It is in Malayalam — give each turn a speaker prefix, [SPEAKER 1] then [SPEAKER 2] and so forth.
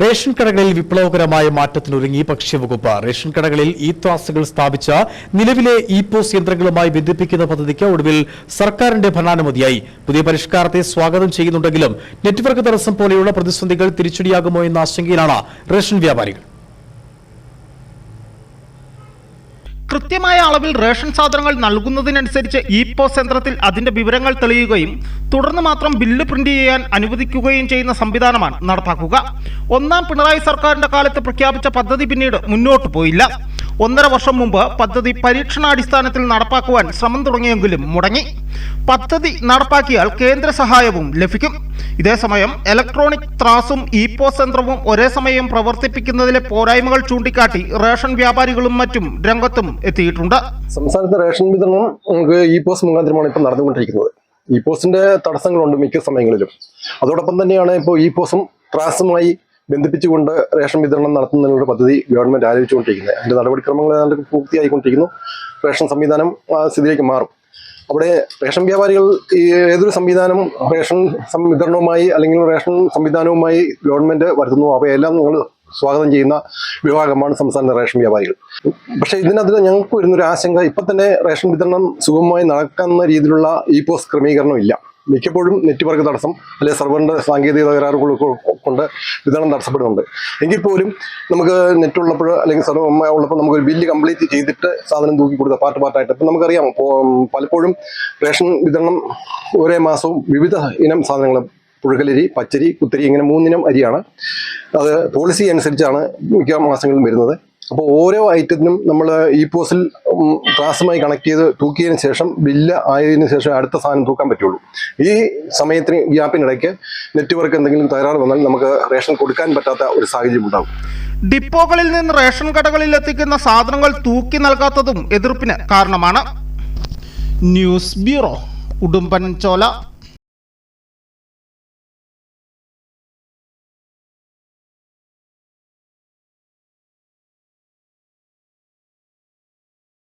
[SPEAKER 1] റേഷൻ കടകളിൽ വിപ്ലവകരമായ മാറ്റത്തിനൊരുങ്ങി ഭക്ഷ്യവകുപ്പ്. റേഷൻ കടകളിൽ ത്രാസുകൾ സ്ഥാപിച്ച നിലവിലെ പോസ് യന്ത്രങ്ങളുമായി ബന്ധിപ്പിക്കുന്ന പദ്ധതിക്ക് ഒടുവിൽ സർക്കാരിന്റെ ഭരണാനുമതിയായി. പുതിയ പരിഷ്കാരത്തെ സ്വാഗതം ചെയ്യുന്നുണ്ടെങ്കിലും നെറ്റ്വർക്ക് തടസ്സം പോലെയുള്ള പ്രതിസന്ധികൾ തിരിച്ചടിയാകുമോ എന്ന ആശങ്കയിലാണ് റേഷൻ വ്യാപാരികൾ.
[SPEAKER 2] കൃത്യമായ അളവിൽ റേഷൻ സാധനങ്ങൾ നൽകുന്നതിനനുസരിച്ച് പോസ് യന്ത്രത്തിൽ അതിന്റെ വിവരങ്ങൾ തെളിയുകയും തുടർന്ന് മാത്രം ബില്ല് പ്രിന്റ് ചെയ്യാൻ അനുവദിക്കുകയും ചെയ്യുന്ന സംവിധാനമാണ് നടപ്പാക്കുക. ഒന്നാം പിണറായി സർക്കാരിന്റെ കാലത്ത് പ്രഖ്യാപിച്ച പദ്ധതി പിന്നീട് മുന്നോട്ട് പോയില്ല. 1.5 വർഷം മുമ്പ് പദ്ധതി പരീക്ഷണാടിസ്ഥാനത്തിൽ നടപ്പാക്കുവാൻ ശ്രമം തുടങ്ങിയെങ്കിലും മുടങ്ങി. പദ്ധതി നടപ്പാക്കിയാൽ കേന്ദ്ര സഹായവും ലഭിക്കും. ഇതേസമയം ഇലക്ട്രോണിക് ത്രാസും പോസ് യന്ത്രവും ഒരേ സമയം പ്രവർത്തിപ്പിക്കുന്നതിലെ പോരായ്മകൾ ചൂണ്ടിക്കാട്ടി റേഷൻ വ്യാപാരികളും മറ്റും രംഗത്തും എത്തിയിട്ടുണ്ട്.
[SPEAKER 3] സംസ്ഥാനത്തെ റേഷൻ വിതരണം നമുക്ക് പോസ് മുഖാന്തരമാണ് ഇപ്പോൾ നടന്നുകൊണ്ടിരിക്കുന്നത്. പോസിന്റെ തടസ്സങ്ങളുണ്ട് മിക്ക സമയങ്ങളിലും. അതോടൊപ്പം തന്നെയാണ് ഇപ്പോൾ പോസും ത്രാസുമായി ബന്ധിപ്പിച്ചുകൊണ്ട് റേഷൻ വിതരണം നടത്തുന്നതിനുള്ള പദ്ധതി ഗവൺമെന്റ് ആലോചിച്ചുകൊണ്ടിരിക്കുന്നത്. അതിന്റെ നടപടിക്രമങ്ങൾ ഏതാണ്ട് പൂർത്തിയായിക്കൊണ്ടിരിക്കുന്നു. റേഷൻ സംവിധാനം ആ സ്ഥിതിയിലേക്ക് മാറും. അവിടെ റേഷൻ വ്യാപാരികൾ ഏതൊരു സംവിധാനം റേഷൻ വിതരണവുമായി അല്ലെങ്കിൽ റേഷൻ സംവിധാനവുമായി ഗവൺമെന്റ് വരുത്തുന്നു അവയെല്ലാം നിങ്ങൾ സ്വാഗതം ചെയ്യുന്ന വിഭാഗമാണ് സംസ്ഥാന റേഷൻ വ്യാപാരികൾ. പക്ഷേ ഇതിനകത്ത് ഞങ്ങൾക്ക് വരുന്നൊരു ആശങ്ക, ഇപ്പം തന്നെ റേഷൻ വിതരണം സുഗമമായി നടക്കുന്ന രീതിയിലുള്ള പോസ് ക്രമീകരണം ഇല്ല. മിക്കപ്പോഴും നെറ്റ്വർക്ക് തടസ്സം അല്ലെങ്കിൽ സെർവറിന്റെ സാങ്കേതിക തകരാറുകൾ കൊണ്ട് വിതരണം തടസ്സപ്പെടുന്നുണ്ട്. എങ്കിൽ പോലും നമുക്ക് നെറ്റ് ഉള്ളപ്പോൾ അല്ലെങ്കിൽ സെർവർ ഉള്ളപ്പോൾ നമുക്കൊരു ബില്ല് കംപ്ലീറ്റ് ചെയ്തിട്ട് സാധനം തൂക്കി കൊടുക്കുക പാർട്ടായിട്ട്. ഇപ്പം നമുക്കറിയാം പലപ്പോഴും റേഷൻ വിതരണം ഒരേ മാസവും വിവിധ ഇനം സാധനങ്ങൾ, പുഴുക്കലരി, പച്ചരി, കുത്തരി, ഇങ്ങനെ 3 ഇനം അരിയാണ്. അത് പോളിസി അനുസരിച്ചാണ് മിക്ക മാസങ്ങളിലും വരുന്നത്. അപ്പോൾ ഓരോ ഐറ്റത്തിനും നമ്മൾ പോസിൽ ത്രാസുമായി കണക്ട് ചെയ്ത് തൂക്കിയതിന് ശേഷം ബില്ല് ആയതിനു ശേഷം അടുത്ത സാധനം തൂക്കാൻ പറ്റുള്ളൂ. ഈ സമയത്തിന് ഗ്യാപ്പിനിടയ്ക്ക് നെറ്റ്വർക്ക് എന്തെങ്കിലും തകരാറ് വന്നാൽ നമുക്ക് റേഷൻ കൊടുക്കാൻ പറ്റാത്ത ഒരു സാഹചര്യം ഉണ്ടാകും.
[SPEAKER 2] ഡിപ്പോകളിൽ നിന്ന് റേഷൻ കടകളിൽ എത്തിക്കുന്ന സാധനങ്ങൾ തൂക്കി നൽകാത്തതും എതിർപ്പിന് കാരണമാണ്. News bureau, Udumbanchola.